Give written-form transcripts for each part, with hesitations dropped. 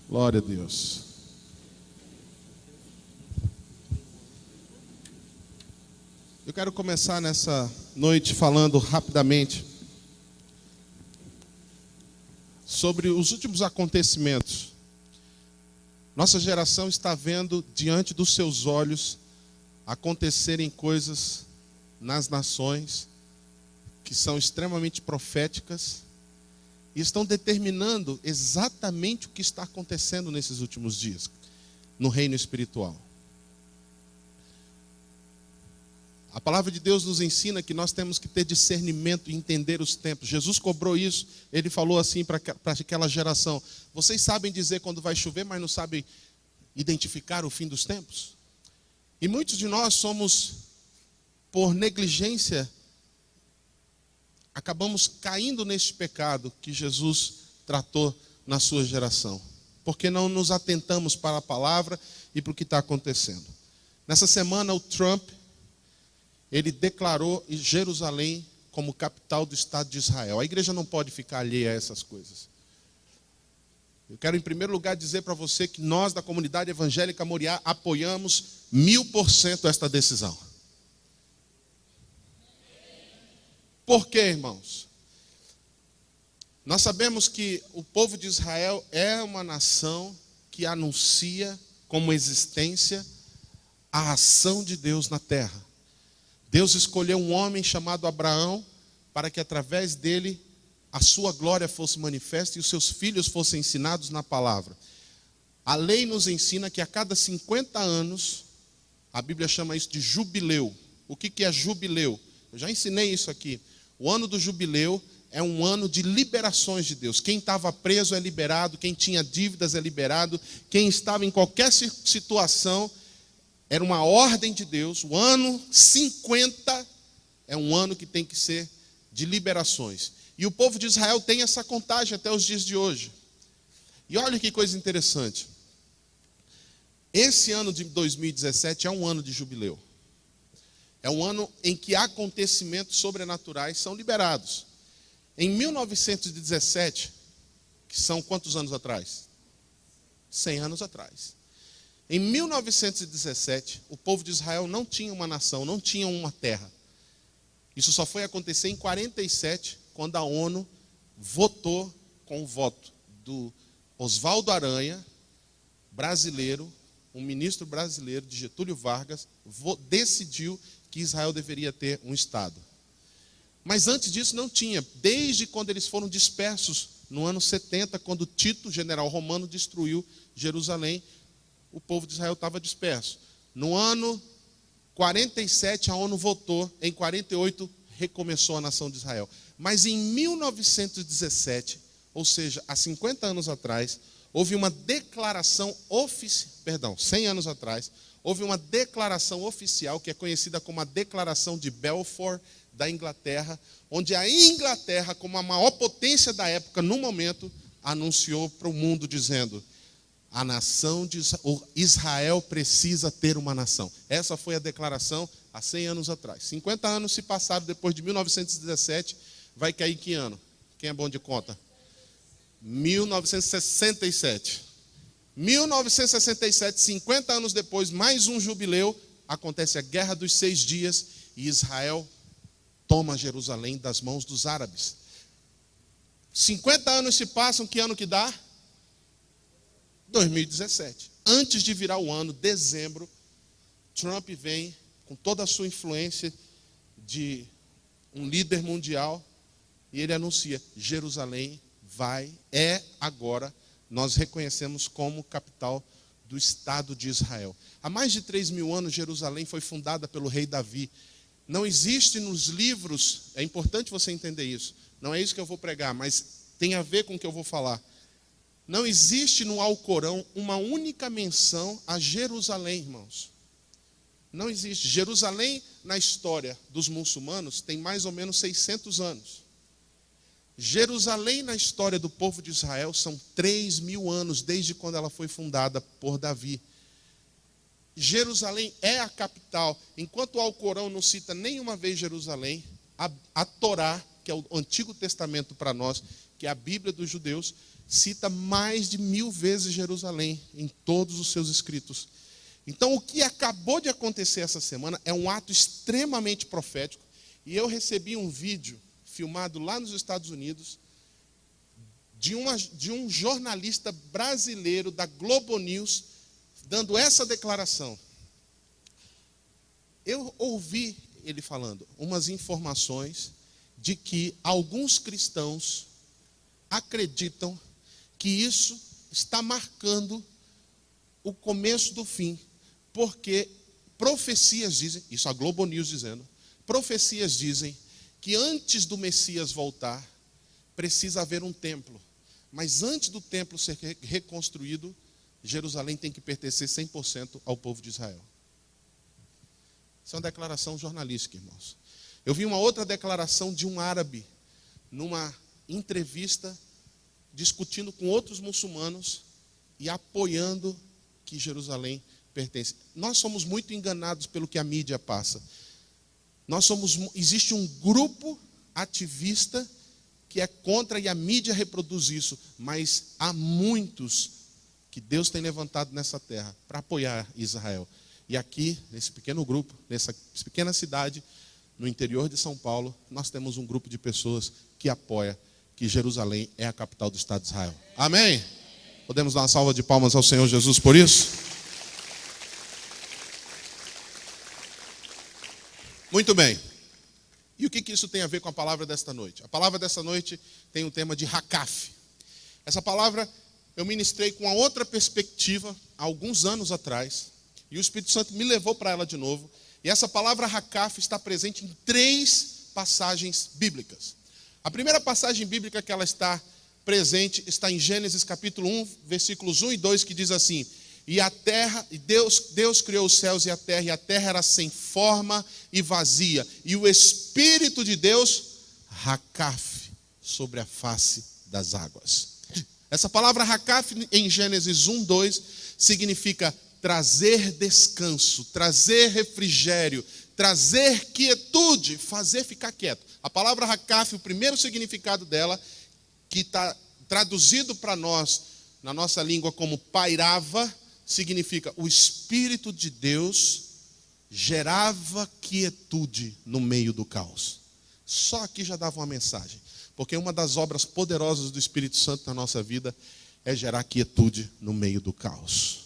Glória a Deus. Eu quero começar nessa noite falando rapidamente sobre os últimos acontecimentos. Nossa geração está vendo diante dos seus olhos acontecerem coisas nas nações que são extremamente proféticas e estão determinando exatamente o que está acontecendo nesses últimos dias no reino espiritual. A palavra de Deus nos ensina que nós temos que ter discernimento e entender os tempos. Jesus cobrou isso, ele falou assim para aquela geração: vocês sabem dizer quando vai chover, mas não sabem identificar o fim dos tempos? E muitos de nós somos, por negligência, acabamos caindo neste pecado que Jesus tratou na sua geração, porque não nos atentamos para a palavra e para o que está acontecendo. Nessa semana o Trump, ele declarou Jerusalém como capital do Estado de Israel. A igreja não pode ficar alheia a essas coisas. Eu quero, em primeiro lugar, dizer para você que nós, da comunidade evangélica Moriá, apoiamos 1000% esta decisão. Por quê, irmãos? Nós sabemos que o povo de Israel é uma nação que anuncia como existência a ação de Deus na terra. Deus escolheu um homem chamado Abraão para que através dele a sua glória fosse manifesta e os seus filhos fossem ensinados na palavra. A lei nos ensina que a cada 50 anos, a Bíblia chama isso de jubileu. O que é jubileu? Eu já ensinei isso aqui. O ano do jubileu é um ano de liberações de Deus. Quem estava preso é liberado, quem tinha dívidas é liberado, quem estava em qualquer situação, era uma ordem de Deus. O ano 50 é um ano que tem que ser de liberações. E o povo de Israel tem essa contagem até os dias de hoje. E olha que coisa interessante. Esse ano de 2017 é um ano de jubileu. É um ano em que acontecimentos sobrenaturais são liberados. Em 1917, que são quantos anos atrás? 100 anos atrás. Em 1917, o povo de Israel não tinha uma nação, não tinha uma terra. Isso só foi acontecer em 47, quando a ONU votou com o voto do Oswaldo Aranha, brasileiro, um ministro brasileiro de Getúlio Vargas, decidiu que Israel deveria ter um Estado. Mas antes disso não tinha, desde quando eles foram dispersos, no ano 70, quando Tito, general romano, destruiu Jerusalém, o povo de Israel estava disperso. No ano 47, a ONU votou, em 48, recomeçou a nação de Israel. Mas em 1917, ou seja, há 50 anos atrás, houve uma declaração oficial, 100 anos atrás, houve uma declaração oficial que é conhecida como a Declaração de Balfour da Inglaterra, onde a Inglaterra, como a maior potência da época, no momento, anunciou para o mundo dizendo: a nação de Israel precisa ter uma nação. Essa foi a declaração há 100 anos atrás. 50 anos se passaram depois de 1917, vai cair que ano? Quem é bom de conta? 1967. 1967, 50 anos depois, mais um jubileu, acontece a Guerra dos 6 Dias e Israel toma Jerusalém das mãos dos árabes. 50 anos se passam, que ano que dá? 2017. Antes de virar o ano, dezembro, Trump vem com toda a sua influência de um líder mundial e ele anuncia: Jerusalém agora, nós reconhecemos como capital do Estado de Israel. Há mais de 3.000 anos, Jerusalém foi fundada pelo rei Davi. Não existe nos livros, é importante você entender isso, não é isso que eu vou pregar, mas tem a ver com o que eu vou falar. Não existe no Alcorão uma única menção a Jerusalém, irmãos. Não existe. Jerusalém, na história dos muçulmanos, tem mais ou menos 600 anos. Jerusalém, na história do povo de Israel, são 3.000 anos, desde quando ela foi fundada por Davi. Jerusalém é a capital. Enquanto o Alcorão não cita nenhuma vez Jerusalém, a Torá, que é o Antigo Testamento para nós, que é a Bíblia dos judeus, cita mais de 1000 vezes Jerusalém em todos os seus escritos. Então, o que acabou de acontecer essa semana é um ato extremamente profético. E eu recebi um vídeo filmado lá nos Estados Unidos de um jornalista brasileiro da Globo News dando essa declaração. Eu ouvi ele falando umas informações de que alguns cristãos acreditam que isso está marcando o começo do fim, porque profecias dizem, isso a Globo News dizendo, profecias dizem que antes do Messias voltar, precisa haver um templo. Mas antes do templo ser reconstruído, Jerusalém tem que pertencer 100% ao povo de Israel. Isso é uma declaração jornalística, irmãos. Eu vi uma outra declaração de um árabe, numa entrevista, discutindo com outros muçulmanos e apoiando que Jerusalém pertence. Nós somos muito enganados pelo que a mídia passa. Existe um grupo ativista que é contra e a mídia reproduz isso, mas há muitos que Deus tem levantado nessa terra para apoiar Israel. E aqui, nesse pequeno grupo, nessa pequena cidade, no interior de São Paulo, nós temos um grupo de pessoas que apoia que Jerusalém é a capital do Estado de Israel. Amém? Podemos dar uma salva de palmas ao Senhor Jesus por isso? Muito bem. E o que isso tem a ver com a palavra desta noite? A palavra desta noite tem o tema de Hakaf. Essa palavra eu ministrei com uma outra perspectiva há alguns anos atrás. E o Espírito Santo me levou para ela de novo. E essa palavra Hakaf está presente em 3 passagens bíblicas. A primeira passagem bíblica que ela está presente está em Gênesis capítulo 1, versículos 1 e 2, que diz assim: e a terra, e Deus criou os céus e a terra era sem forma e vazia. E o Espírito de Deus, Hakaf, sobre a face das águas. Essa palavra Hakaf em Gênesis 1, 2, significa trazer descanso, trazer refrigério, trazer quietude, fazer ficar quieto. A palavra Hakaf, o primeiro significado dela, que está traduzido para nós, na nossa língua como pairava, significa o Espírito de Deus gerava quietude no meio do caos. Só aqui já dava uma mensagem, porque uma das obras poderosas do Espírito Santo na nossa vida é gerar quietude no meio do caos.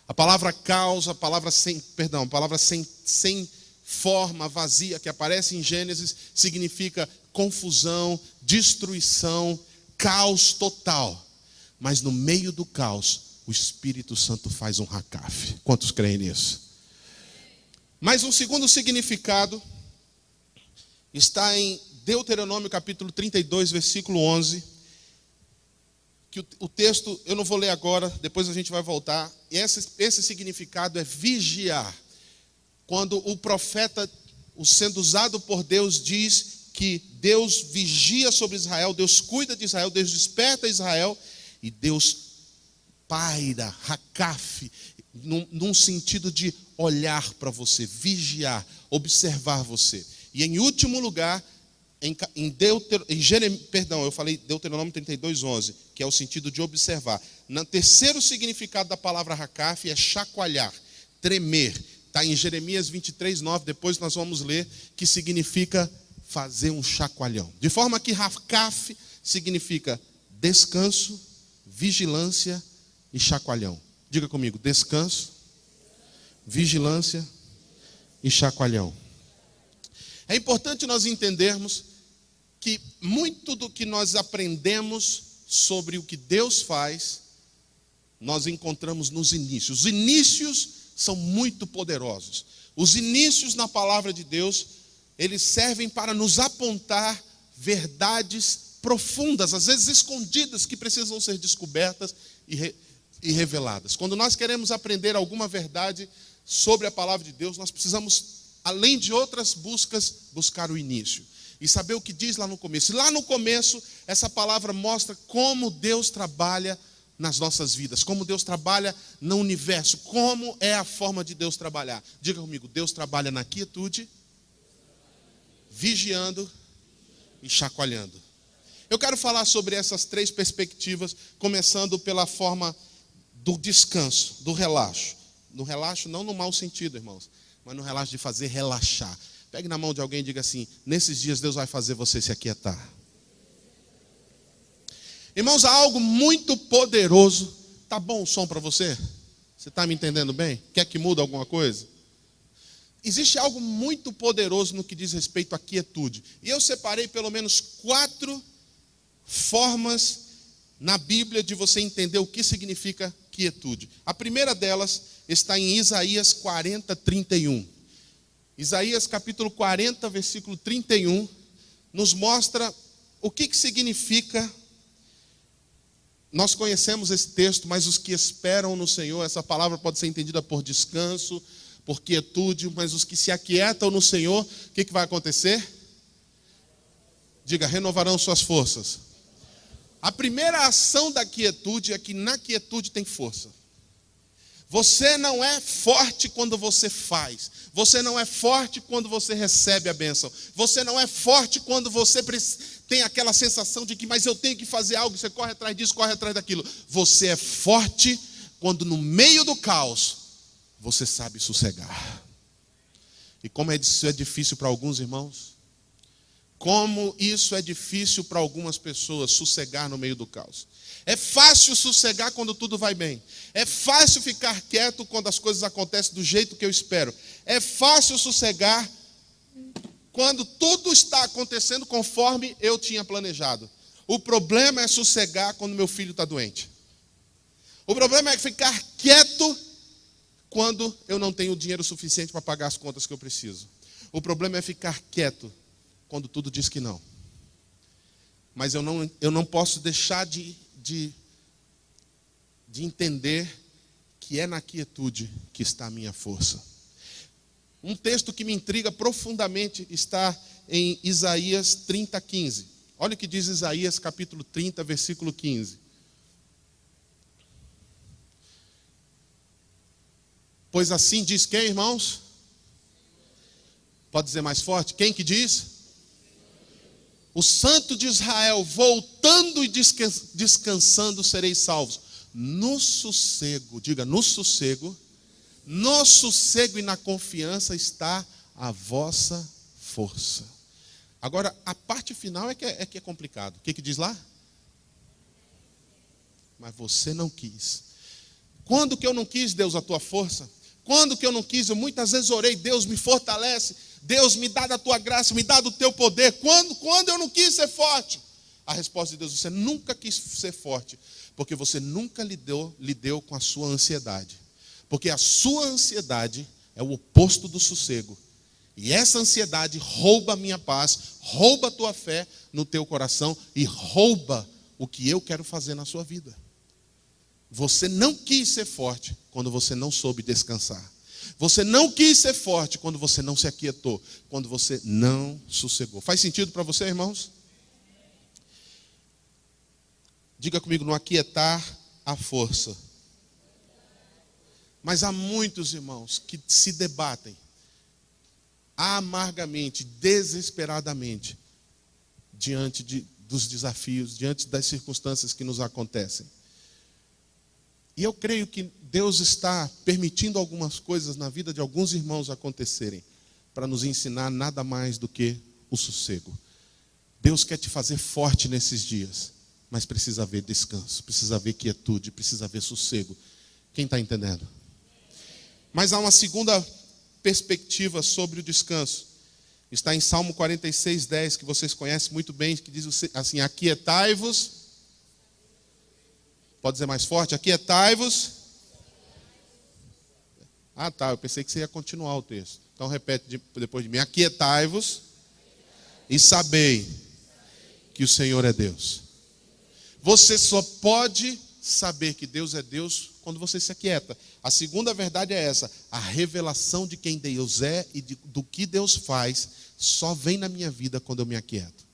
A palavra caos, a palavra sem forma, vazia, que aparece em Gênesis, significa confusão, destruição, caos total. Mas no meio do caos, o Espírito Santo faz um Hakaf. Quantos creem nisso? Mas um segundo significado está em Deuteronômio capítulo 32, versículo 11. Que o texto, eu não vou ler agora, depois a gente vai voltar. E esse significado é vigiar. Quando o profeta, sendo usado por Deus, diz que Deus vigia sobre Israel, Deus cuida de Israel, Deus desperta Israel e Deus paira, Hakaf, num sentido de olhar para você, vigiar, observar você. E em último lugar, eu falei Deuteronômio 32, 11, que é o sentido de observar. No terceiro significado da palavra Hakaf é chacoalhar, tremer. Está em Jeremias 23, 9, depois nós vamos ler, que significa fazer um chacoalhão. De forma que Hakaf significa descanso, vigilância e chacoalhão. Diga comigo, descanso, vigilância e chacoalhão. É importante nós entendermos que muito do que nós aprendemos sobre o que Deus faz, nós encontramos nos inícios. Os inícios são muito poderosos. Os inícios na palavra de Deus, eles servem para nos apontar verdades profundas, às vezes escondidas, que precisam ser descobertas e reveladas. Quando nós queremos aprender alguma verdade sobre a palavra de Deus, nós precisamos, além de outras buscas, buscar o início e saber o que diz lá no começo. E lá no começo, essa palavra mostra como Deus trabalha nas nossas vidas, como Deus trabalha no universo, como é a forma de Deus trabalhar. Diga comigo, Deus trabalha na quietude, vigiando e chacoalhando. Eu quero falar sobre essas 3 perspectivas, começando pela forma do descanso, do relaxo. No relaxo não no mau sentido, irmãos, mas no relaxo de fazer relaxar. Pegue na mão de alguém e diga assim: nesses dias Deus vai fazer você se aquietar. Irmãos, há algo muito poderoso. Tá bom o som para você? Você está me entendendo bem? Quer que mude alguma coisa? Existe algo muito poderoso no que diz respeito à quietude. E eu separei pelo menos 4 formas na Bíblia de você entender o que significa quietude. A primeira delas está em Isaías 40, 31. Isaías capítulo 40, versículo 31, nos mostra o que significa. Nós conhecemos esse texto, mas os que esperam no Senhor, essa palavra pode ser entendida por descanso, por quietude, mas os que se aquietam no Senhor, o que vai acontecer? Diga, renovarão suas forças. A primeira ação da quietude é que na quietude tem força. Você não é forte quando você faz. Você não é forte quando você recebe a bênção. Você não é forte quando você tem aquela sensação de que, mas eu tenho que fazer algo, você corre atrás disso, corre atrás daquilo. Você é forte quando no meio do caos, você sabe sossegar. E como isso é difícil para alguns irmãos, como isso é difícil para algumas pessoas, sossegar no meio do caos. É fácil sossegar quando tudo vai bem. É fácil ficar quieto quando as coisas acontecem do jeito que eu espero. É fácil sossegar quando tudo está acontecendo conforme eu tinha planejado. O problema é sossegar quando meu filho está doente. O problema é ficar quieto quando eu não tenho dinheiro suficiente para pagar as contas que eu preciso. O problema é ficar quieto quando tudo diz que não. Mas eu não posso deixar de entender que é na quietude que está a minha força. Um texto que me intriga profundamente está em Isaías 30, 15. Olha o que diz Isaías capítulo 30, versículo 15. Pois assim diz quem, irmãos? Pode dizer mais forte? Quem que diz? O Santo de Israel, voltando e descansando, sereis salvos. No sossego, diga, no sossego e na confiança está a vossa força. Agora, a parte final é que é complicado. O que diz lá? Mas você não quis. Quando que eu não quis, Deus, a tua força? Quando que eu não quis? Eu muitas vezes orei, Deus me fortalece. Deus me dá da tua graça, me dá do teu poder. Quando eu não quis ser forte? A resposta de Deus, você nunca quis ser forte, porque você nunca lidou com a sua ansiedade. Porque a sua ansiedade é o oposto do sossego. E essa ansiedade rouba a minha paz, rouba a tua fé no teu coração e rouba o que eu quero fazer na sua vida. Você não quis ser forte quando você não soube descansar. Você não quis ser forte quando você não se aquietou, quando você não sossegou. Faz sentido para você, irmãos? Diga comigo, no aquietar a força. Mas há muitos irmãos que se debatem amargamente, desesperadamente, diante dos desafios, diante das circunstâncias que nos acontecem. E eu creio que Deus está permitindo algumas coisas na vida de alguns irmãos acontecerem, para nos ensinar nada mais do que o sossego. Deus quer te fazer forte nesses dias, mas precisa haver descanso, precisa haver quietude, precisa haver sossego. Quem está entendendo? Mas há uma segunda perspectiva sobre o descanso. Está em Salmo 46, 10, que vocês conhecem muito bem, que diz assim: aquietai-vos. Pode dizer mais forte? Aquietai-vos. Ah, tá, eu pensei que você ia continuar o texto. Então repete depois de mim. Aquietai-vos e sabei que o Senhor é Deus. Você só pode saber que Deus é Deus quando você se aquieta. A segunda verdade é essa: a revelação de quem Deus é e do que Deus faz só vem na minha vida quando eu me aquieto.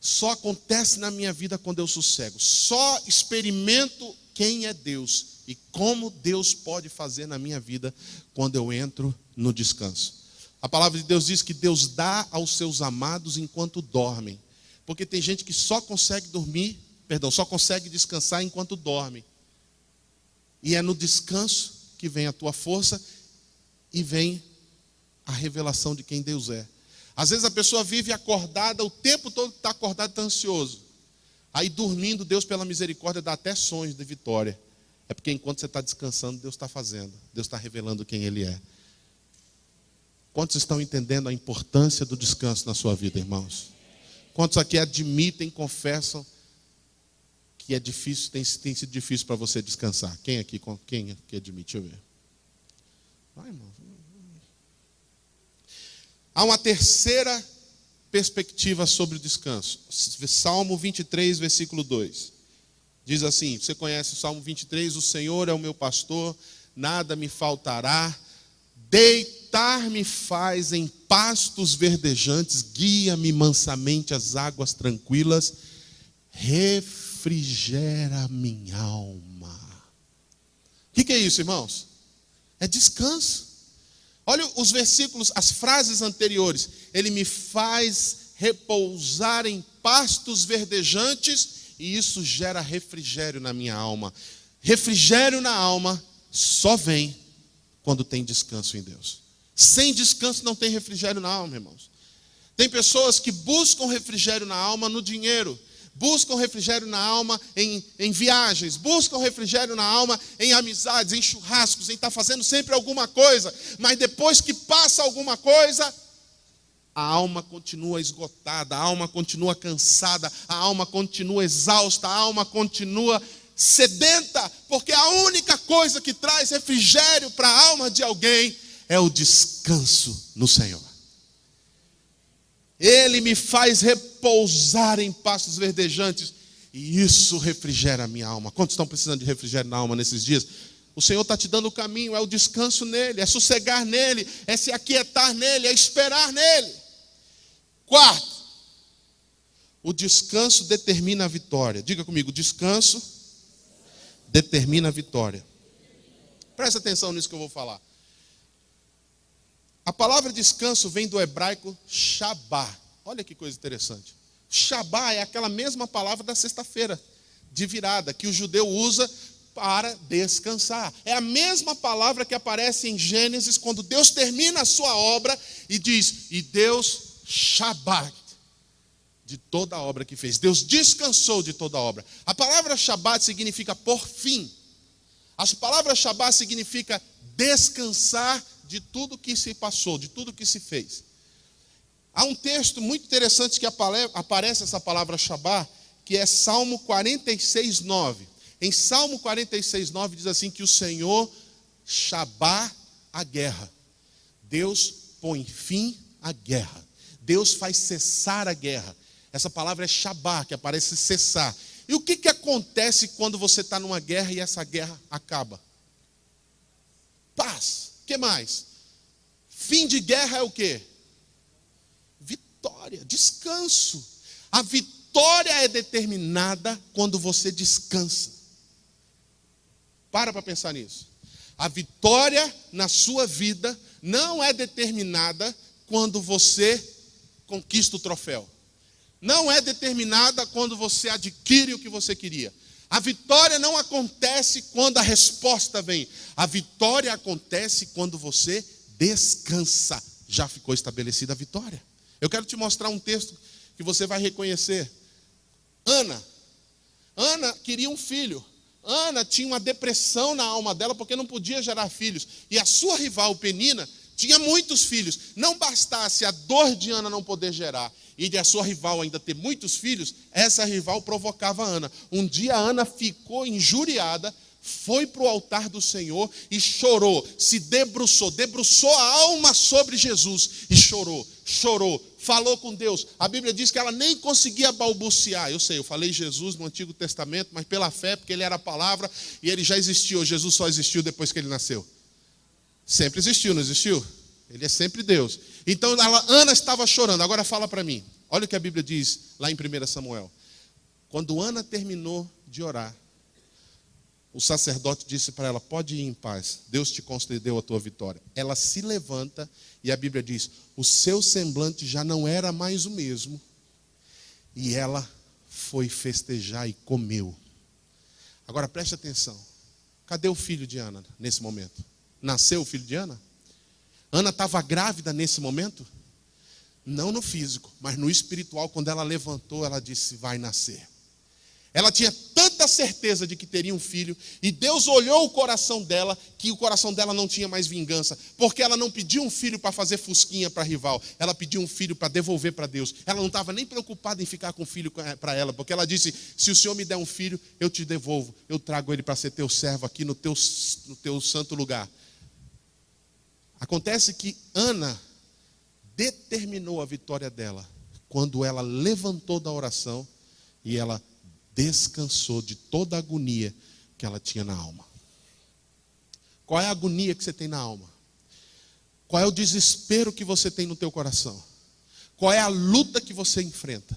Só acontece na minha vida quando eu sossego. Só experimento quem é Deus e como Deus pode fazer na minha vida quando eu entro no descanso. A palavra de Deus diz que Deus dá aos seus amados enquanto dormem. Porque tem gente que só consegue só consegue descansar enquanto dorme. E é no descanso que vem a tua força e vem a revelação de quem Deus é. Às vezes a pessoa vive acordada, o tempo todo que está acordado está ansioso. Aí dormindo, Deus pela misericórdia dá até sonhos de vitória. É porque enquanto você está descansando, Deus está fazendo. Deus está revelando quem Ele é. Quantos estão entendendo a importância do descanso na sua vida, irmãos? Quantos aqui admitem, confessam que é difícil, tem sido difícil para você descansar? Quem aqui admite? Deixa eu ver. Vai, irmão. Há uma terceira perspectiva sobre o descanso. Salmo 23, versículo 2. Diz assim, você conhece o Salmo 23? O Senhor é o meu pastor, nada me faltará. Deitar-me faz em pastos verdejantes, guia-me mansamente às águas tranquilas, refrigera minha alma. O que é isso, irmãos? É descanso. Olha os versículos, as frases anteriores. Ele me faz repousar em pastos verdejantes e isso gera refrigério na minha alma. Refrigério na alma só vem quando tem descanso em Deus. Sem descanso não tem refrigério na alma, irmãos. Tem pessoas que buscam refrigério na alma no dinheiro, buscam refrigério na alma em viagens, buscam refrigério na alma em amizades, em churrascos, em estar fazendo sempre alguma coisa, mas depois que passa alguma coisa, a alma continua esgotada, a alma continua cansada, a alma continua exausta, a alma continua sedenta, porque a única coisa que traz refrigério para a alma de alguém é o descanso no Senhor. Ele me faz repousar em pastos verdejantes e isso refrigera a minha alma. Quantos estão precisando de refrigério na alma nesses dias? O Senhor está te dando o caminho, é o descanso nele, é sossegar nele, é se aquietar nele, é esperar nele. Quarto, o descanso determina a vitória. Diga comigo, descanso determina a vitória. Presta atenção nisso que eu vou falar. A palavra descanso vem do hebraico shabá. Olha que coisa interessante. Shabá é aquela mesma palavra da sexta-feira de virada, que o judeu usa para descansar. É a mesma palavra que aparece em Gênesis, quando Deus termina a sua obra e diz, e Deus shabá, de toda a obra que fez. Deus descansou de toda a obra. A palavra Shabat significa por fim. A palavra Shabat significa descansar de tudo que se passou, de tudo que se fez. Há um texto muito interessante que aparece essa palavra Shabat, que é Salmo 46, 9. Em Salmo 46, 9 diz assim que o Senhor Shabat a guerra. Deus põe fim à guerra. Deus faz cessar a guerra. Essa palavra é Shabá, que aparece cessar. E o que acontece quando você está numa guerra e essa guerra acaba? Paz. O que mais? Fim de guerra é o quê? Vitória, descanso. A vitória é determinada quando você descansa. Para pensar nisso. A vitória na sua vida não é determinada quando você conquista o troféu. Não é determinada quando você adquire o que você queria. A vitória não acontece quando a resposta vem. A vitória acontece quando você descansa. Já ficou estabelecida a vitória. Eu quero te mostrar um texto que você vai reconhecer. Ana queria um filho. Ana tinha uma depressão na alma dela porque não podia gerar filhos. E a sua rival, Penina, tinha muitos filhos. Não bastasse a dor de Ana não poder gerar e de a sua rival ainda ter muitos filhos, essa rival provocava Ana. Um dia Ana ficou injuriada, foi para o altar do Senhor e chorou, se debruçou a alma sobre Jesus e chorou, falou com Deus. A Bíblia diz que ela nem conseguia balbuciar. Eu sei, eu falei Jesus no Antigo Testamento, mas pela fé, porque ele era a palavra e ele já existiu. Jesus só existiu depois que ele nasceu. Sempre existiu, não existiu? Ele é sempre Deus. Então Ana estava chorando. Agora fala para mim. Olha o que a Bíblia diz lá em 1 Samuel. Quando Ana terminou de orar, o sacerdote disse para ela, pode ir em paz, Deus te concedeu a tua vitória. Ela se levanta e a Bíblia diz, o seu semblante já não era mais o mesmo. E ela foi festejar e comeu. Agora preste atenção. Cadê o filho de Ana nesse momento? Nasceu o filho de Ana? Ana estava grávida nesse momento? Não no físico, mas no espiritual. Quando ela levantou, ela disse: vai nascer. Ela tinha tanta certeza de que teria um filho, e Deus olhou o coração dela, que o coração dela não tinha mais vingança, porque ela não pediu um filho para fazer fusquinha para rival, ela pediu um filho para devolver para Deus. Ela não estava nem preocupada em ficar com o filho para ela, porque ela disse: se o Senhor me der um filho, eu te devolvo, eu trago ele para ser teu servo aqui no teu santo lugar. Acontece que Ana determinou a vitória dela quando ela levantou da oração e ela descansou de toda a agonia que ela tinha na alma. Qual é a agonia que você tem na alma? Qual é o desespero que você tem no teu coração? Qual é a luta que você enfrenta?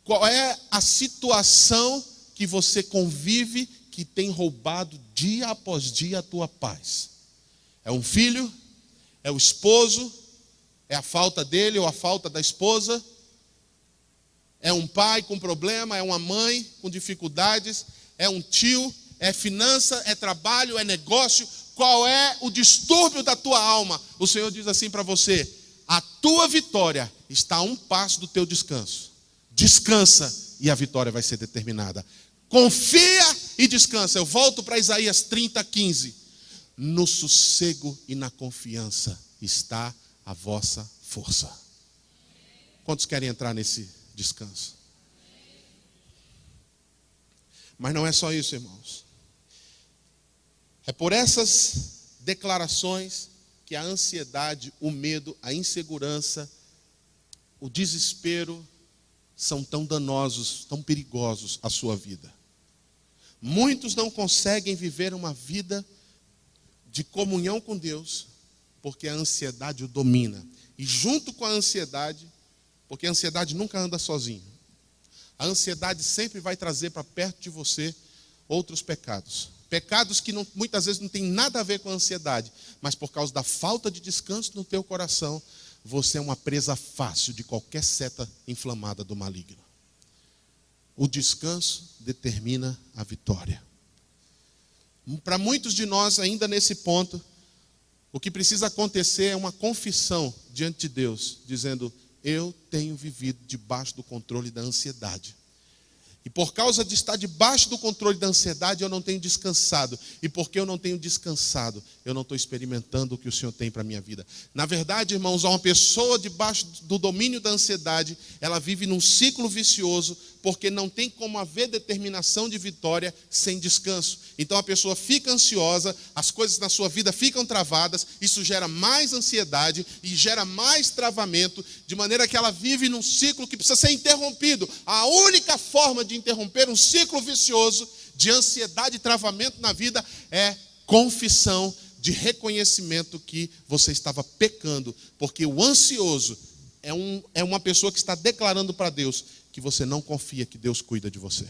Qual é a situação que você convive que tem roubado dia após dia a tua paz? É um filho? É o esposo? É a falta dele ou a falta da esposa? É um pai com problema, é uma mãe com dificuldades, é um tio, é finança, é trabalho, é negócio. Qual é o distúrbio da tua alma? O Senhor diz assim para você: a tua vitória está a um passo do teu descanso. Descansa e a vitória vai ser determinada. Confia e descansa. Eu volto para Isaías 30:15. No sossego e na confiança está a vossa força. Quantos querem entrar nesse descanso? Mas não é só isso, irmãos. É por essas declarações que a ansiedade, o medo, a insegurança, o desespero são tão danosos, tão perigosos à sua vida. Muitos não conseguem viver uma vida de comunhão com Deus porque a ansiedade o domina. E junto com a ansiedade, porque a ansiedade nunca anda sozinha, a ansiedade sempre vai trazer para perto de você outros pecados. Pecados que muitas vezes não tem nada a ver com a ansiedade, mas por causa da falta de descanso no teu coração, você é uma presa fácil de qualquer seta inflamada do maligno. O descanso determina a vitória. Para muitos de nós, ainda nesse ponto, o que precisa acontecer é uma confissão diante de Deus, dizendo: eu tenho vivido debaixo do controle da ansiedade. E por causa de estar debaixo do controle da ansiedade, eu não tenho descansado. E porque eu não tenho descansado, eu não estou experimentando o que o Senhor tem para a minha vida. Na verdade, irmãos, uma pessoa debaixo do domínio da ansiedade, ela vive num ciclo vicioso, porque não tem como haver determinação de vitória sem descanso. Então a pessoa fica ansiosa, as coisas na sua vida ficam travadas, isso gera mais ansiedade e gera mais travamento, de maneira que ela vive num ciclo que precisa ser interrompido. A única forma de interromper um ciclo vicioso de ansiedade e travamento na vida é confissão, de reconhecimento que você estava pecando, porque o ansioso é uma pessoa que está declarando para Deus que você não confia que Deus cuida de você.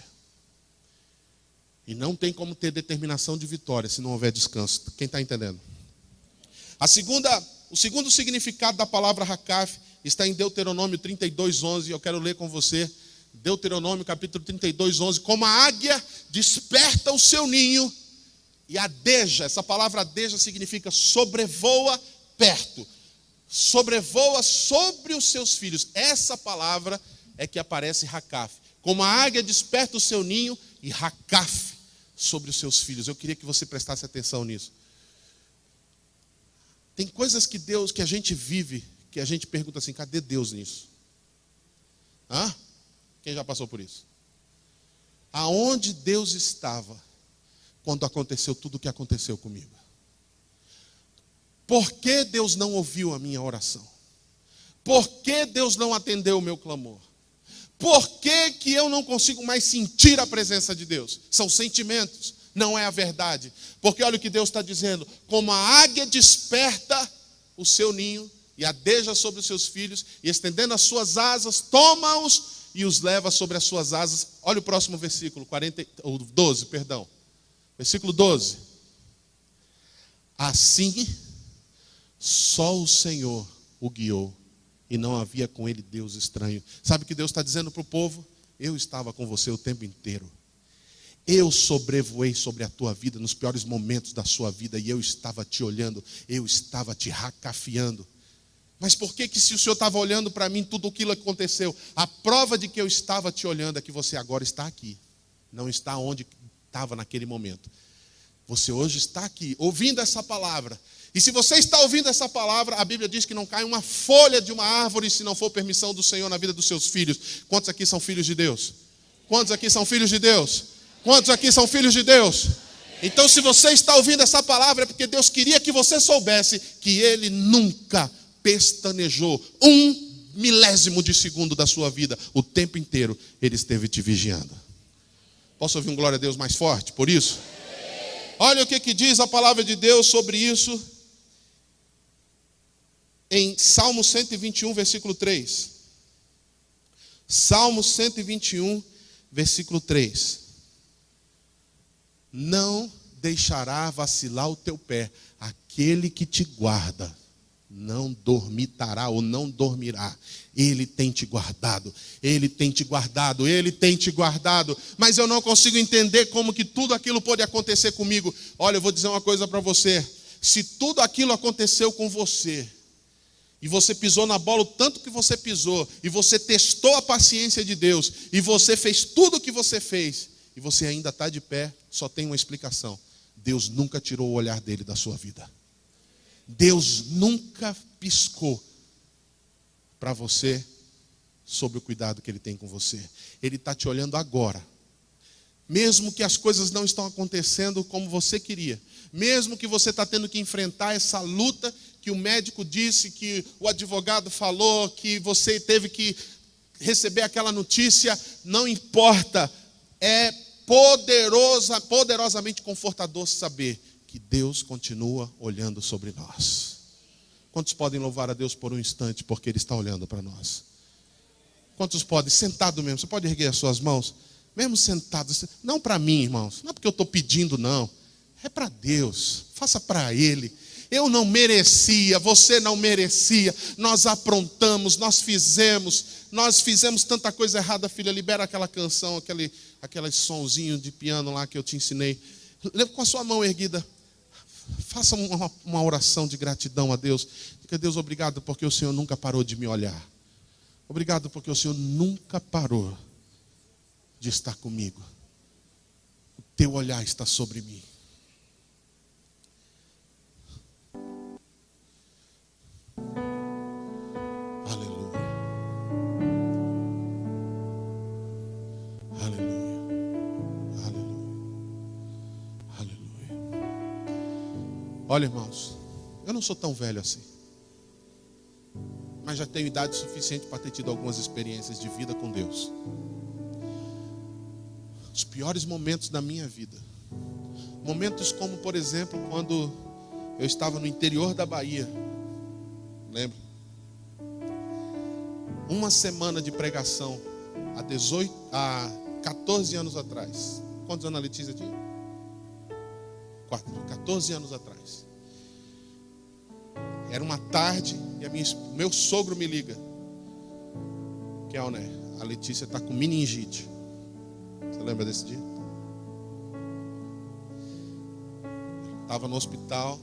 E não tem como ter determinação de vitória se não houver descanso. Quem está entendendo? O segundo significado da palavra Hakaf está em Deuteronômio 32:11. Eu quero ler com você. Deuteronômio capítulo 32:11. Como a águia desperta o seu ninho e adeja. Essa palavra adeja significa sobrevoa perto. Sobrevoa sobre os seus filhos. Essa palavra é que aparece Hakaf. Como a águia desperta o seu ninho e Hakaf sobre os seus filhos. Eu queria que você prestasse atenção nisso. Tem coisas que a gente vive, que a gente pergunta assim: cadê Deus nisso? Hã? Quem já passou por isso? Aonde Deus estava quando aconteceu tudo o que aconteceu comigo? Por que Deus não ouviu a minha oração? Por que Deus não atendeu o meu clamor? Por que que eu não consigo mais sentir a presença de Deus? São sentimentos, não é a verdade. Porque olha o que Deus está dizendo: como a águia desperta o seu ninho e adeja sobre os seus filhos, e estendendo as suas asas, toma-os e os leva sobre as suas asas. Olha o próximo versículo, 12, perdão. Versículo 12. Assim, só o Senhor o guiou e não havia com ele Deus estranho. Sabe o que Deus está dizendo para o povo? Eu estava com você o tempo inteiro. Eu sobrevoei sobre a tua vida nos piores momentos da sua vida e eu estava te olhando, eu estava te racafiando. Mas por que se o Senhor estava olhando para mim, tudo aquilo aconteceu? A prova de que eu estava te olhando é que você agora está aqui. Não está onde estava naquele momento. Você hoje está aqui, ouvindo essa palavra. E se você está ouvindo essa palavra, a Bíblia diz que não cai uma folha de uma árvore se não for permissão do Senhor na vida dos seus filhos. Quantos aqui são filhos de Deus? Quantos aqui são filhos de Deus? Quantos aqui são filhos de Deus? Então, se você está ouvindo essa palavra, é porque Deus queria que você soubesse que Ele nunca pestanejou 1/1000 de segundo da sua vida. O tempo inteiro Ele esteve te vigiando. Posso ouvir um glória a Deus mais forte por isso? Olha o que diz a palavra de Deus sobre isso em Salmo 121, versículo 3. Salmo 121, versículo 3. Não deixará vacilar o teu pé, aquele que te guarda não dormitará ou não dormirá. Ele tem te guardado, Ele tem te guardado, Ele tem te guardado. Mas eu não consigo entender como que tudo aquilo pode acontecer comigo. Olha, eu vou dizer uma coisa para você. Se tudo aquilo aconteceu com você, e você pisou na bola o tanto que você pisou, e você testou a paciência de Deus, e você fez tudo o que você fez, e você ainda está de pé, só tem uma explicação. Deus nunca tirou o olhar dele da sua vida. Deus nunca piscou para você sobre o cuidado que Ele tem com você. Ele está te olhando agora. Mesmo que as coisas não estão acontecendo como você queria. Mesmo que você está tendo que enfrentar essa luta que o médico disse, que o advogado falou, que você teve que receber aquela notícia. Não importa. É poderosamente confortador saber que Deus continua olhando sobre nós. Quantos podem louvar a Deus por um instante, porque Ele está olhando para nós? Quantos podem? Sentado mesmo, você pode erguer as suas mãos? Mesmo sentado, não para mim, irmãos, não é porque eu estou pedindo, não. É para Deus, faça para Ele. Eu não merecia, você não merecia. Nós aprontamos, nós fizemos tanta coisa errada. Filha, libera aquela canção, aquele sonzinho de piano lá que eu te ensinei. Leva com a sua mão erguida. Faça uma oração de gratidão a Deus. Diga: Deus, obrigado porque o Senhor nunca parou de me olhar. Obrigado porque o Senhor nunca parou de estar comigo. O teu olhar está sobre mim. Aleluia. Aleluia. Aleluia. Aleluia. Olha, irmãos, eu não sou tão velho assim, mas já tenho idade suficiente para ter tido algumas experiências de vida com Deus. Os piores momentos da minha vida, momentos como, por exemplo, quando eu estava no interior da Bahia, lembra? Uma semana de pregação há 14 anos atrás. Quantos anos a Letícia tinha? 14 anos atrás. Era uma tarde e meu sogro me liga. Kelner, a Letícia está com meningite. Você lembra desse dia? Estava no hospital.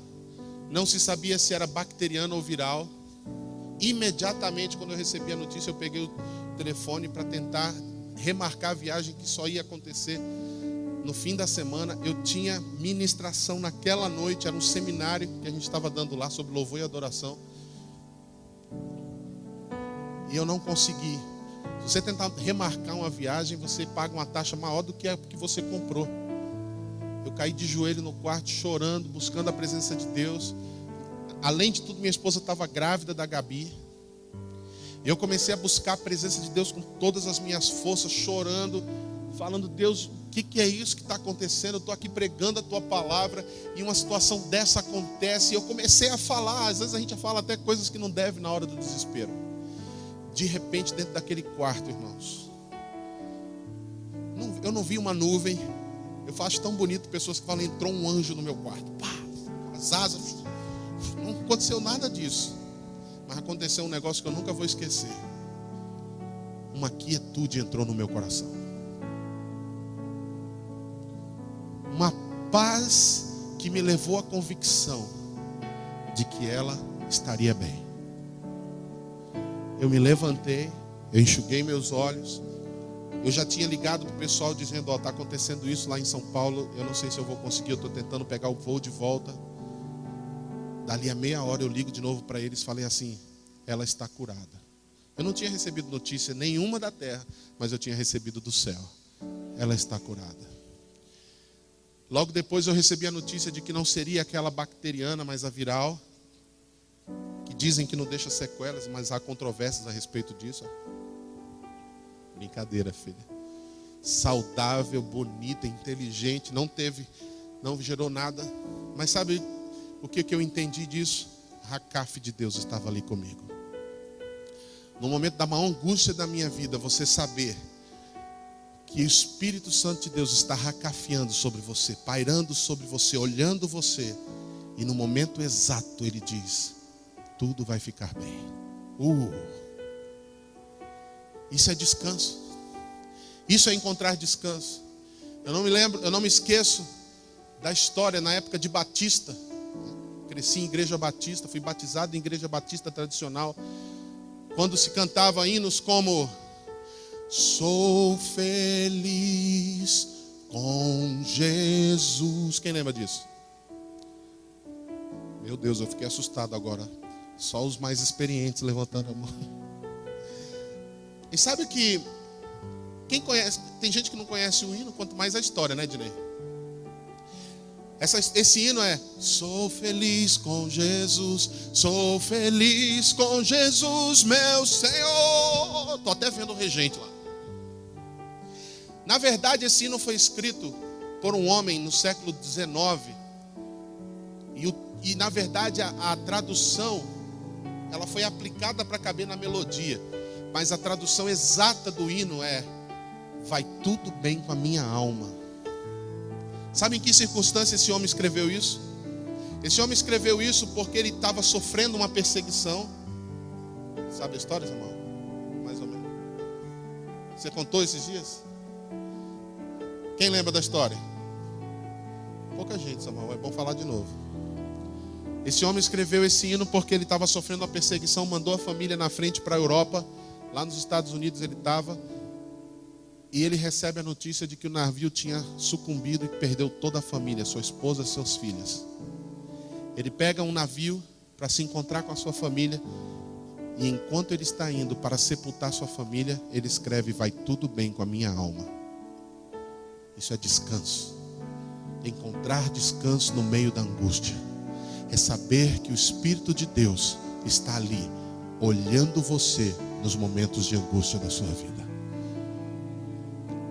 Não se sabia se era bacteriano ou viral. Imediatamente, quando eu recebi a notícia, eu peguei o telefone para tentar remarcar a viagem que só ia acontecer no fim da semana. Eu tinha ministração naquela noite, era um seminário que a gente estava dando lá sobre louvor e adoração. E eu não consegui. Se você tentar remarcar uma viagem, você paga uma taxa maior do que a que você comprou. Eu caí de joelho no quarto, chorando, buscando a presença de Deus. Além de tudo, minha esposa estava grávida da Gabi. Eu comecei a buscar a presença de Deus com todas as minhas forças, chorando, falando: Deus, o que é isso que está acontecendo? Eu estou aqui pregando a tua palavra e uma situação dessa acontece. E eu comecei a falar, às vezes a gente fala até coisas que não deve na hora do desespero. De repente, dentro daquele quarto, irmãos, eu não vi uma nuvem. Eu acho tão bonito pessoas que falam: entrou um anjo no meu quarto. Pá, as asas. Não aconteceu nada disso. Mas aconteceu um negócio que eu nunca vou esquecer. Uma quietude entrou no meu coração. Uma paz que me levou à convicção de que ela estaria bem. Eu me levantei, eu enxuguei meus olhos. Eu já tinha ligado para o pessoal dizendo, está acontecendo isso lá em São Paulo. Eu não sei se eu vou conseguir, eu estou tentando pegar o voo de volta. Dali a meia hora eu ligo de novo para eles, falei assim, ela está curada. Eu não tinha recebido notícia nenhuma da terra, mas eu tinha recebido do céu. Ela está curada. Logo depois eu recebi a notícia de que não seria aquela bacteriana, mas a viral, que dizem que não deixa sequelas, mas há controvérsias a respeito disso. Brincadeira, filha. Saudável, bonita, inteligente, não gerou nada. Mas sabe o que eu entendi disso? A Hakaf de Deus estava ali comigo. No momento da maior angústia da minha vida, você saber que o Espírito Santo de Deus está racafiando sobre você, pairando sobre você, olhando você, e no momento exato Ele diz, tudo vai ficar bem. Isso é descanso. Isso é encontrar descanso. Eu não me esqueço da história na época de Batista. Cresci em igreja batista, fui batizado em igreja batista tradicional. Quando se cantava hinos como sou feliz com Jesus. Quem lembra disso? Meu Deus, eu fiquei assustado agora. Só os mais experientes levantando a mão. E sabe que quem conhece, tem gente que não conhece o hino, quanto mais a história, né, Dinei? Esse hino é sou feliz com Jesus, sou feliz com Jesus, meu Senhor. Estou até vendo o regente lá. Na verdade, esse hino foi escrito por um homem no século XIX. E na verdade, a tradução, ela foi aplicada para caber na melodia. Mas a tradução exata do hino é vai tudo bem com a minha alma. Sabe em que circunstância esse homem escreveu isso? Esse homem escreveu isso porque ele estava sofrendo uma perseguição. Sabe a história, irmão? Mais ou menos. Você contou esses dias? Quem lembra da história? Pouca gente, Samuel, é bom falar de novo. Esse homem escreveu esse hino porque ele estava sofrendo uma perseguição, mandou a família na frente para a Europa. Lá nos Estados Unidos ele estava. E ele recebe a notícia de que o navio tinha sucumbido e perdeu toda a família, sua esposa e seus filhos. Ele pega um navio para se encontrar com a sua família. E enquanto ele está indo para sepultar sua família, ele escreve, vai tudo bem com a minha alma. Isso é descanso. Encontrar descanso no meio da angústia. É saber que o Espírito de Deus está ali, olhando você nos momentos de angústia da sua vida.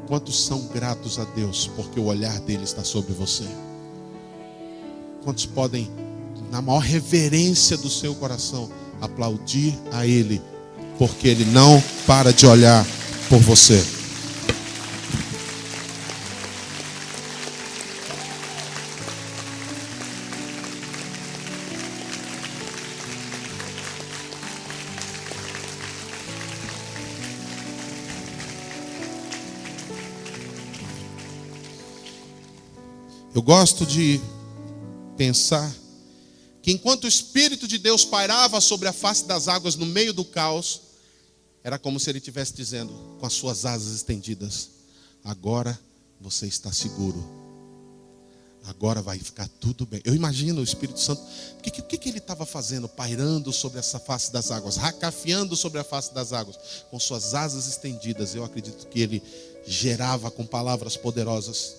Quantos são gratos a Deus porque o olhar dele está sobre você? Quantos podem, na maior reverência do seu coração, aplaudir a Ele porque Ele não para de olhar por você? Eu gosto de pensar que enquanto o Espírito de Deus pairava sobre a face das águas no meio do caos, era como se Ele estivesse dizendo, com as suas asas estendidas, agora você está seguro, agora vai ficar tudo bem. Eu imagino o Espírito Santo, o que ele estava fazendo, pairando sobre essa face das águas, racafiando sobre a face das águas, com suas asas estendidas. Eu acredito que Ele gerava com palavras poderosas,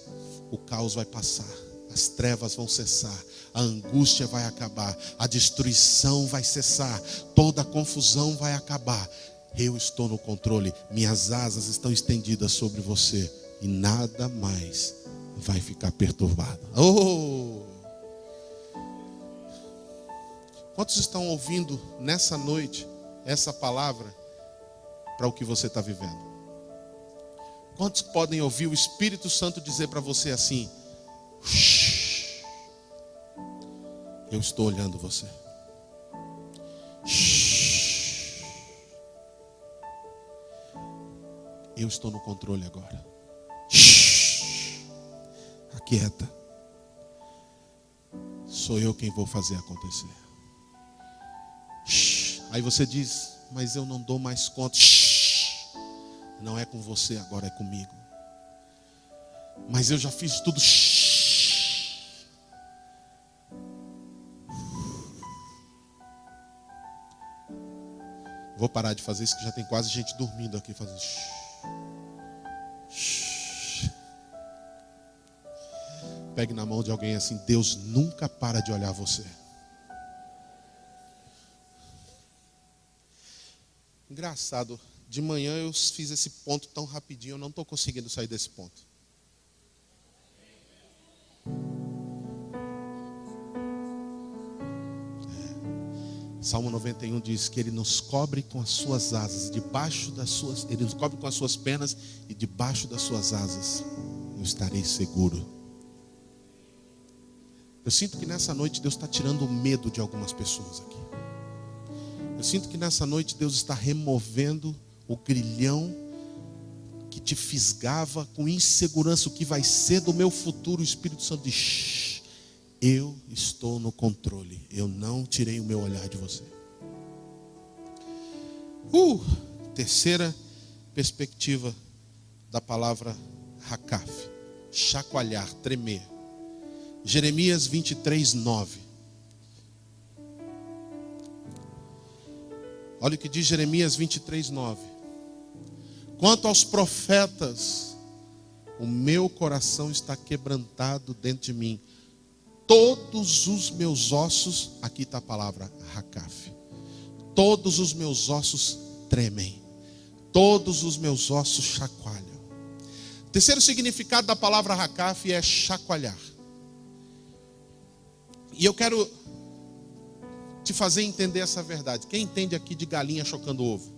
o caos vai passar, as trevas vão cessar, a angústia vai acabar, a destruição vai cessar, toda a confusão vai acabar. Eu estou no controle, minhas asas estão estendidas sobre você e nada mais vai ficar perturbado. Quantos estão ouvindo nessa noite essa palavra para o que você está vivendo? Quantos podem ouvir o Espírito Santo dizer para você assim, eu estou olhando você. eu estou no controle agora. Shhh, aquieta. Sou eu quem vou fazer acontecer. Shhh. Aí você diz, mas eu não dou mais conta. Shhh. Não é com você, agora é comigo. Mas eu já fiz tudo. Shhh. Vou parar de fazer isso, que já tem quase gente dormindo aqui fazendo. Shhh. Shhh. Pegue na mão de alguém assim, Deus nunca para de olhar você. Engraçado, de manhã eu fiz esse ponto tão rapidinho, eu não estou conseguindo sair desse ponto. Salmo 91 diz que Ele nos cobre com as suas asas, Ele nos cobre com as suas penas e debaixo das suas asas eu estarei seguro. Eu sinto que nessa noite Deus está tirando o medo de algumas pessoas aqui. Eu sinto que nessa noite Deus está removendo o grilhão que te fisgava com insegurança, o que vai ser do meu futuro. O Espírito Santo diz, eu estou no controle, eu não tirei o meu olhar de você. Terceira perspectiva da palavra Hakaf, chacoalhar, tremer. Jeremias 23, 9. Olha o que diz Jeremias 23, 9. Quanto aos profetas, o meu coração está quebrantado dentro de mim. Todos os meus ossos, aqui está a palavra Hakaf. Todos os meus ossos tremem. Todos os meus ossos chacoalham. O terceiro significado da palavra Hakaf é chacoalhar. E eu quero te fazer entender essa verdade. Quem entende aqui de galinha chocando ovo?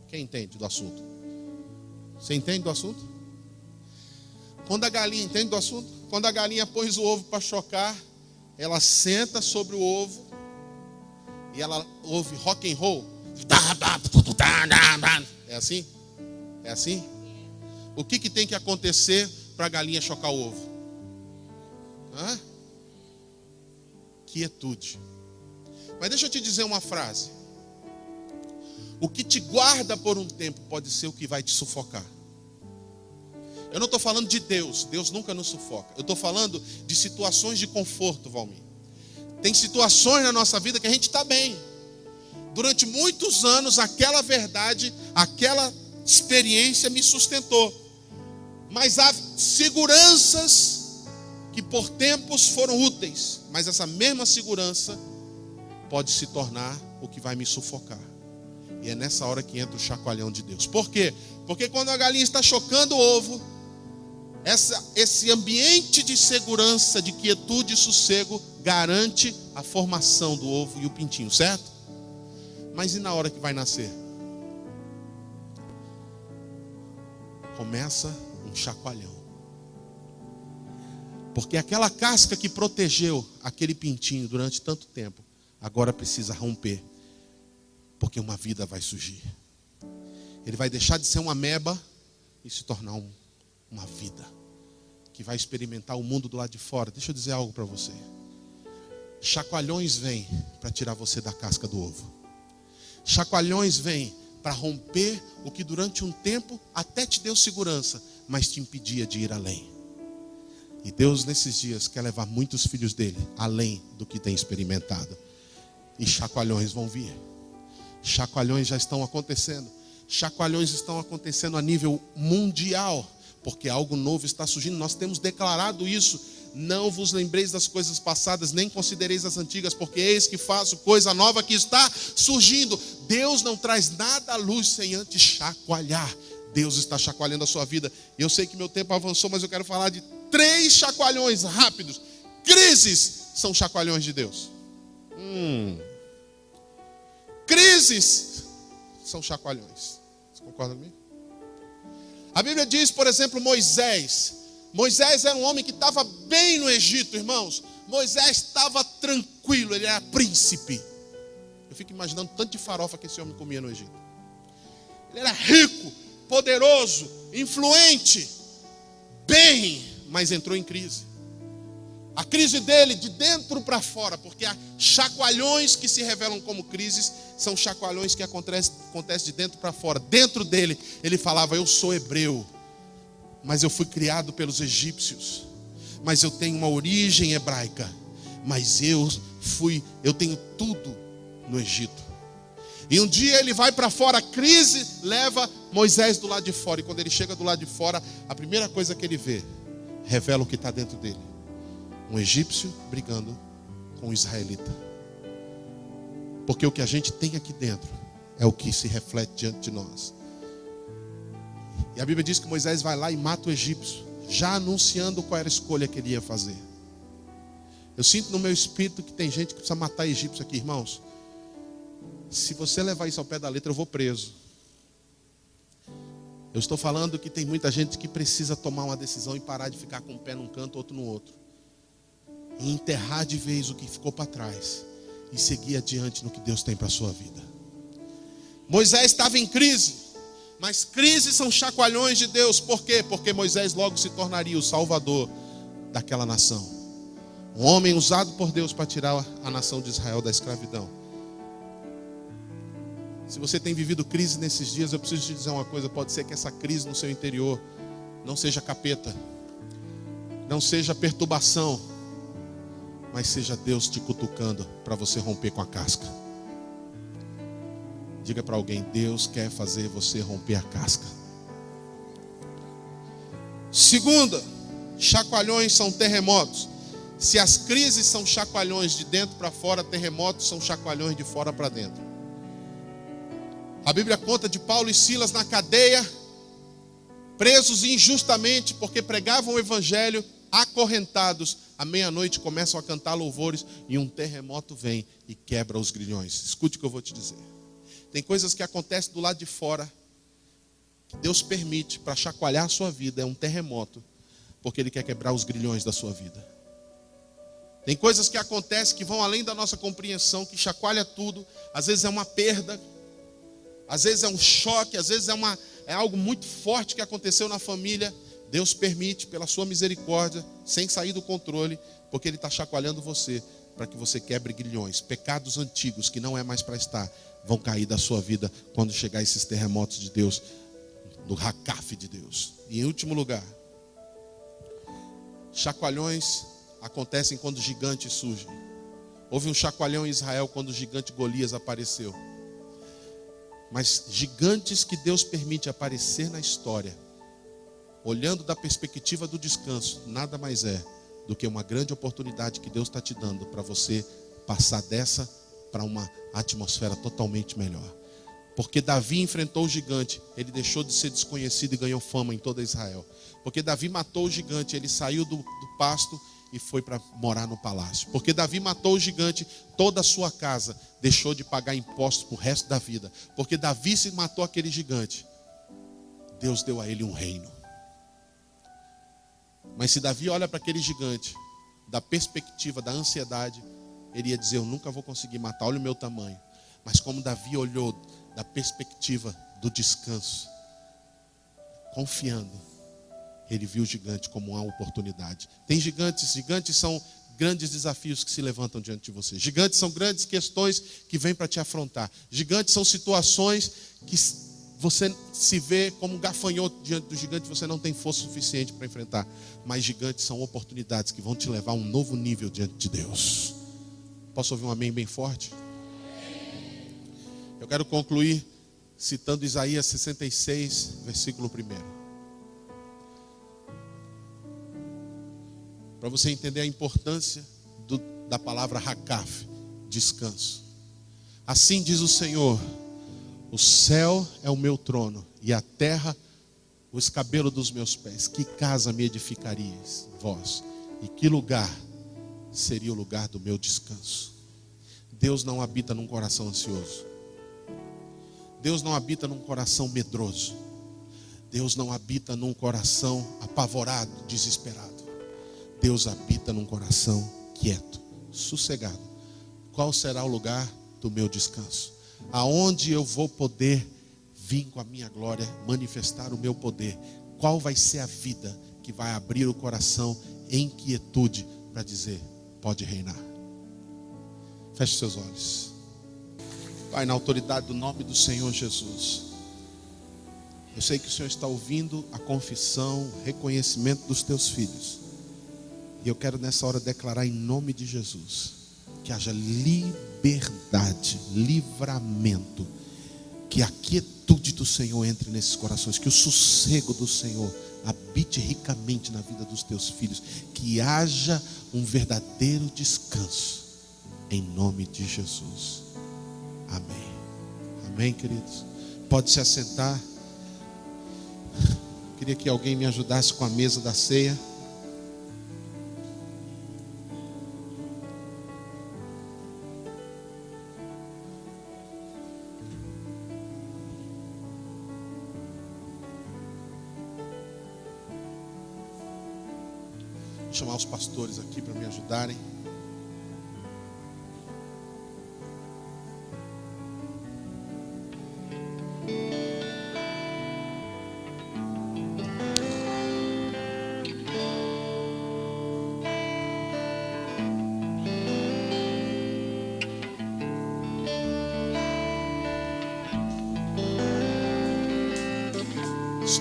Quem entende do assunto? Você entende do assunto? Quando a galinha entende do assunto? Quando a galinha pôs o ovo para chocar, ela senta sobre o ovo e ela ouve rock and roll. É assim? É assim? O que tem que acontecer para a galinha chocar o ovo? Quietude. Mas deixa eu te dizer uma frase. O que te guarda por um tempo pode ser o que vai te sufocar. Eu não estou falando de Deus. Deus nunca nos sufoca. Eu estou falando de situações de conforto, Valmir. Tem situações na nossa vida que a gente está bem. Durante muitos anos, aquela verdade, aquela experiência me sustentou. Mas há seguranças que por tempos foram úteis. Mas essa mesma segurança pode se tornar o que vai me sufocar. E é nessa hora que entra o chacoalhão de Deus. Por quê? Porque quando a galinha está chocando o ovo, esse ambiente de segurança, de quietude e sossego garante a formação do ovo e o pintinho, certo? Mas e na hora que vai nascer? Começa um chacoalhão. Porque aquela casca que protegeu aquele pintinho durante tanto tempo, agora precisa romper. Porque uma vida vai surgir. Ele vai deixar de ser uma ameba e se tornar uma vida. Que vai experimentar o mundo do lado de fora. Deixa eu dizer algo para você. Chacoalhões vêm para tirar você da casca do ovo. Chacoalhões vêm para romper o que durante um tempo até te deu segurança, mas te impedia de ir além. E Deus nesses dias quer levar muitos filhos dele além do que tem experimentado. E chacoalhões vão vir. Chacoalhões já estão acontecendo. Chacoalhões estão acontecendo a nível mundial. Porque algo novo está surgindo. Nós temos declarado isso. Não vos lembreis das coisas passadas, nem considereis as antigas, porque eis que faço coisa nova que está surgindo. Deus não traz nada à luz sem antes chacoalhar. Deus está chacoalhando a sua vida. Eu sei que meu tempo avançou, mas eu quero falar de 3 chacoalhões rápidos. Crises são chacoalhões de Deus. Crises são chacoalhões. Você concorda comigo? A Bíblia diz, por exemplo, Moisés. Moisés era um homem que estava bem no Egito, irmãos. Moisés estava tranquilo, ele era príncipe. Eu fico imaginando tanto de farofa que esse homem comia no Egito. Ele era rico, poderoso, influente, bem, mas entrou em crise. A crise dele de dentro para fora, porque há chacoalhões que se revelam como crises, são chacoalhões que acontecem de dentro para fora. Dentro dele, ele falava: eu sou hebreu, mas eu fui criado pelos egípcios, mas eu tenho uma origem hebraica, mas eu tenho tudo no Egito. E um dia ele vai para fora, a crise leva Moisés do lado de fora, e quando ele chega do lado de fora, a primeira coisa que ele vê, revela o que está dentro dele: um egípcio brigando com um israelita. Porque o que a gente tem aqui dentro é o que se reflete diante de nós. E a Bíblia diz que Moisés vai lá e mata o egípcio, já anunciando qual era a escolha que ele ia fazer. Eu sinto no meu espírito que tem gente que precisa matar egípcio aqui, irmãos. Se você levar isso ao pé da letra, eu vou preso. Eu estou falando que tem muita gente que precisa tomar uma decisão e parar de ficar com um pé num canto, outro no outro. E enterrar de vez o que ficou para trás e seguir adiante no que Deus tem para a sua vida. Moisés estava em crise, mas crises são chacoalhões de Deus. Por quê? Porque Moisés logo se tornaria o salvador daquela nação. Um homem usado por Deus para tirar a nação de Israel da escravidão. Se você tem vivido crise nesses dias, eu preciso te dizer uma coisa: pode ser que essa crise no seu interior não seja capeta, não seja perturbação, mas seja Deus te cutucando para você romper com a casca. Diga para alguém: Deus quer fazer você romper a casca. Segunda, chacoalhões são terremotos. Se as crises são chacoalhões de dentro para fora, terremotos são chacoalhões de fora para dentro. A Bíblia conta de Paulo e Silas na cadeia, presos injustamente porque pregavam o evangelho, acorrentados. À meia-noite começam a cantar louvores e um terremoto vem e quebra os grilhões. Escute o que eu vou te dizer. Tem coisas que acontecem do lado de fora que Deus permite para chacoalhar a sua vida. É um terremoto, porque Ele quer quebrar os grilhões da sua vida. Tem coisas que acontecem que vão além da nossa compreensão, que chacoalha tudo. Às vezes é uma perda, às vezes é um choque, às vezes é algo muito forte que aconteceu na família. Deus permite, pela sua misericórdia, sem sair do controle, porque Ele está chacoalhando você, para que você quebre grilhões. Pecados antigos que não é mais para estar, vão cair da sua vida quando chegar esses terremotos de Deus, do Hakaf de Deus. E em último lugar, chacoalhões acontecem quando gigantes surgem. Houve um chacoalhão em Israel quando o gigante Golias apareceu. Mas gigantes que Deus permite aparecer na história, olhando da perspectiva do descanso, nada mais é do que uma grande oportunidade que Deus está te dando para você passar dessa para uma atmosfera totalmente melhor. Porque Davi enfrentou o gigante, ele deixou de ser desconhecido e ganhou fama em toda Israel. Porque Davi matou o gigante, ele saiu do pasto e foi para morar no palácio. Porque Davi matou o gigante, toda a sua casa deixou de pagar impostos para o resto da vida. Porque Davi se matou aquele gigante, Deus deu a ele um reino. Mas se Davi olha para aquele gigante, da perspectiva da ansiedade, ele ia dizer: eu nunca vou conseguir matar, olha o meu tamanho. Mas como Davi olhou da perspectiva do descanso, confiando, ele viu o gigante como uma oportunidade. Tem gigantes são grandes desafios que se levantam diante de você. Gigantes são grandes questões que vêm para te afrontar. Gigantes são situações que você se vê como um gafanhoto diante do gigante, você não tem força suficiente para enfrentar. Mas gigantes são oportunidades que vão te levar a um novo nível diante de Deus. Posso ouvir um amém bem forte? Eu quero concluir citando Isaías 66, versículo 1. Para você entender a importância da palavra Hakaf, descanso. Assim diz o Senhor: o céu é o meu trono e a terra o escabelo dos meus pés. Que casa me edificarias, vós? E que lugar seria o lugar do meu descanso? Deus não habita num coração ansioso. Deus não habita num coração medroso. Deus não habita num coração apavorado, desesperado. Deus habita num coração quieto, sossegado. Qual será o lugar do meu descanso? Aonde eu vou poder vim com a minha glória manifestar o meu poder. Qual vai ser a vida que vai abrir o coração em quietude para dizer: pode reinar? Feche seus olhos. Pai, na autoridade do nome do Senhor Jesus, eu sei que o Senhor está ouvindo a confissão, o reconhecimento dos teus filhos. E eu quero nessa hora declarar em nome de Jesus que haja liberdade, livramento, que a quietude do Senhor entre nesses corações, que o sossego do Senhor habite ricamente na vida dos teus filhos, que haja um verdadeiro descanso, em nome de Jesus. Amém. Amém, queridos. Pode se assentar. Queria que alguém me ajudasse com a mesa da ceia. Vou chamar os pastores aqui para me ajudarem.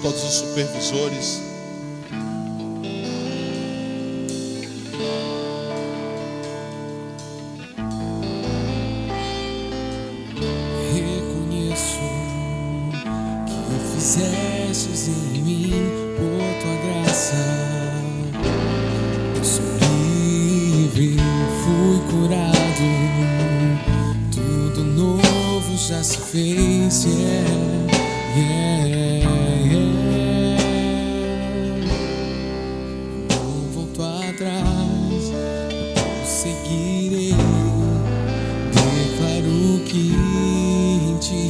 Todos os supervisores, reconheço que fizestes em mim por tua graça. Eu sou livre, fui curado, tudo novo já se fez. Não volto atrás, seguirei. Declaro que em ti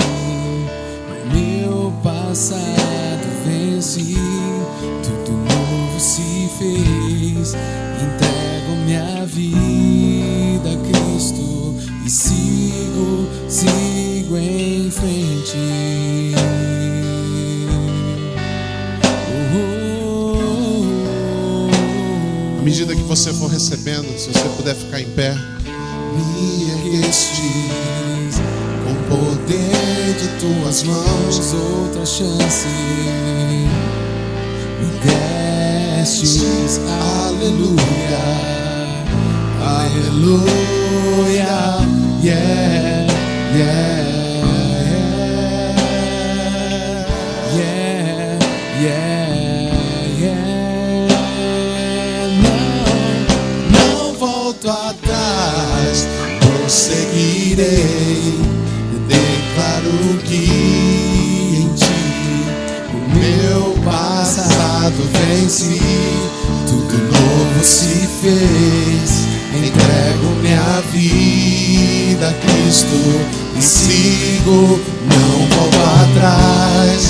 o meu passado venci, tudo novo se fez. Entrego minha vida a Cristo e sigo em frente. à medida que você for recebendo, se você puder ficar em pé. Me erguestes com o poder de tuas mãos, outra chance me destes. Aleluia, aleluia, yeah, yeah, yeah, yeah, yeah. Não volto atrás, prosseguirei. Declaro que em ti o meu passado venci, tudo novo se fez. Entrego minha vida a Cristo e sigo, não volto atrás,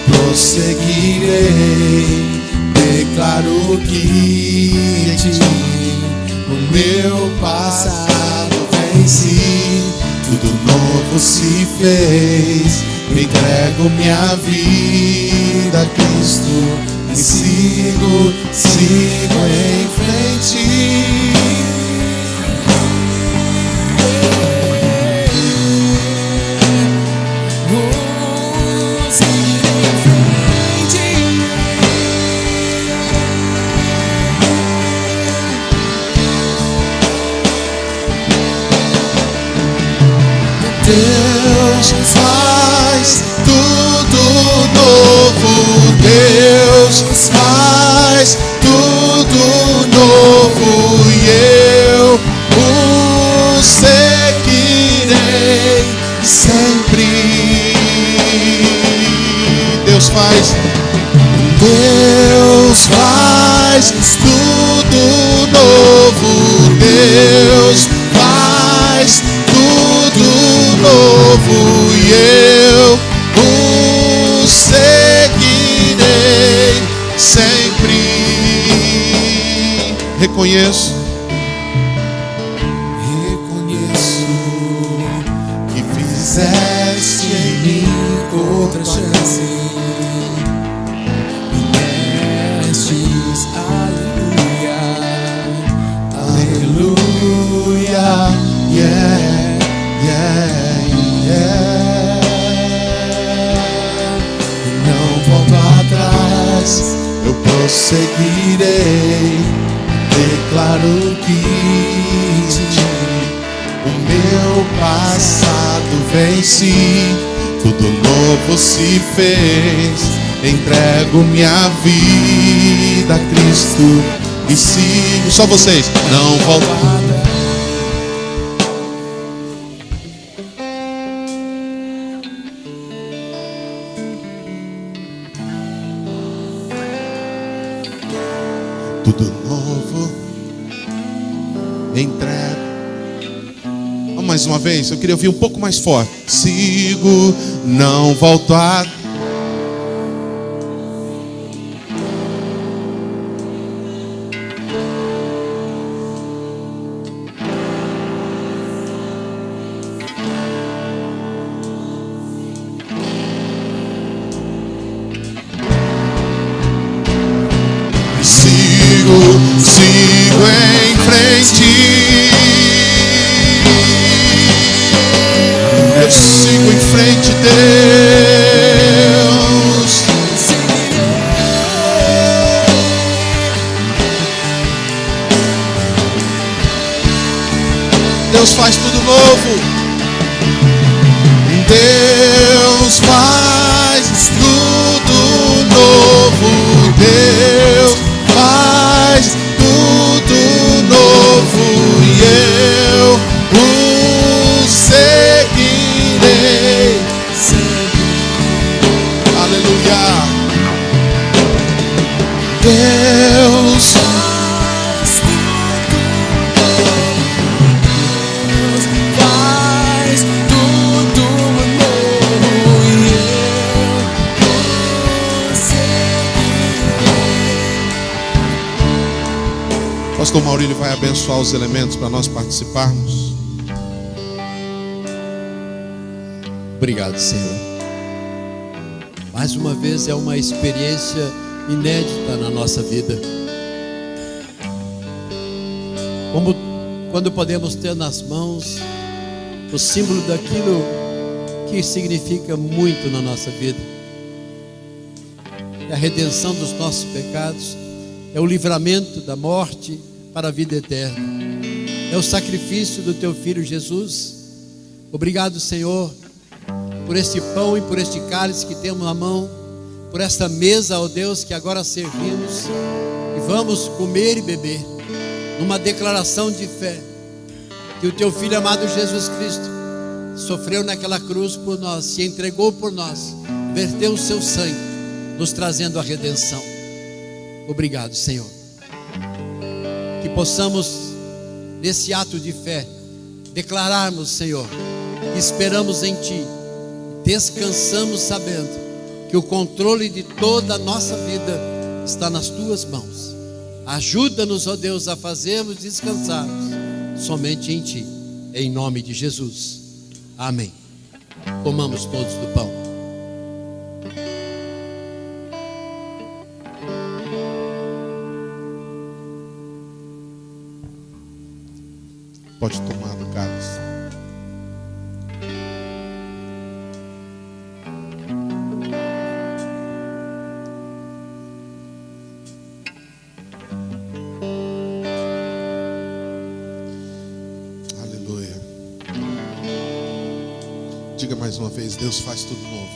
prosseguirei. Declaro que em ti o meu passado venci, tudo novo se fez. Entrego minha vida a Cristo e sigo em frente. Deus faz tudo novo, Deus faz tudo novo, e eu o seguirei sempre. Deus faz tudo novo, Deus faz tudo novo, e eu o seguirei sempre. Reconheço que fizeste em mim outra chance. passado venci, tudo novo se fez. Entrego minha vida a Cristo e sigo. Só vocês. Não voltar. Tudo novo, entrego. Vamos mais uma vez, eu queria ouvir um pouco mais forte. Sigo, não volto a... Sigo em frente. Eu sigo em frente, Deus. Deus faz tudo novo. Deus faz tudo novo. Deus faz tudo novo e eu o seguirei. Aleluia. Deus faz tudo novo e eu o seguirei. Pastor Maurílio vai abençoar os elementos para nós participarmos. Obrigado, Senhor. Mais uma vez é uma experiência inédita na nossa vida. Como quando podemos ter nas mãos o símbolo daquilo que significa muito na nossa vida. É a redenção dos nossos pecados, é o livramento da morte para a vida eterna. É o sacrifício do teu Filho Jesus. Obrigado, Senhor, por este pão e por este cálice que temos na mão, por esta mesa, ó Deus, que agora servimos e vamos comer e beber, numa declaração de fé, que o teu Filho amado Jesus Cristo sofreu naquela cruz por nós, se entregou por nós, verteu o seu sangue, nos trazendo a redenção. Obrigado, Senhor. Que possamos, nesse ato de fé, declararmos, Senhor, que esperamos em Ti, descansamos sabendo que o controle de toda a nossa vida está nas Tuas mãos. Ajuda-nos, ó Deus, a fazermos descansarmos somente em Ti, em nome de Jesus. Amém. Comamos todos do pão. Pode tomar do cálice. Aleluia. Diga mais uma vez: Deus faz tudo novo.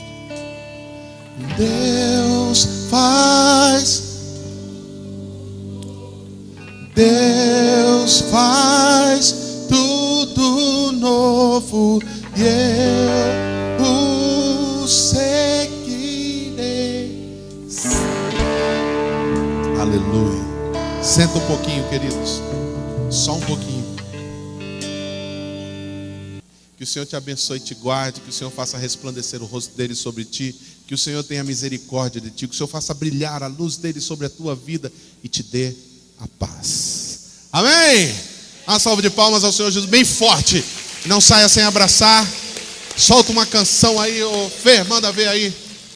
Deus faz. Deus faz tudo novo e eu o seguirei. Aleluia. Senta um pouquinho, queridos. Só um pouquinho. Que o Senhor te abençoe e te guarde. Que o Senhor faça resplandecer o rosto dele sobre ti. Que o Senhor tenha misericórdia de ti. Que o Senhor faça brilhar a luz dele sobre a tua vida e te dê a paz. Amém. Uma salva de palmas ao Senhor Jesus bem forte. Não saia sem abraçar. Solta uma canção aí, ô Fê, manda ver aí.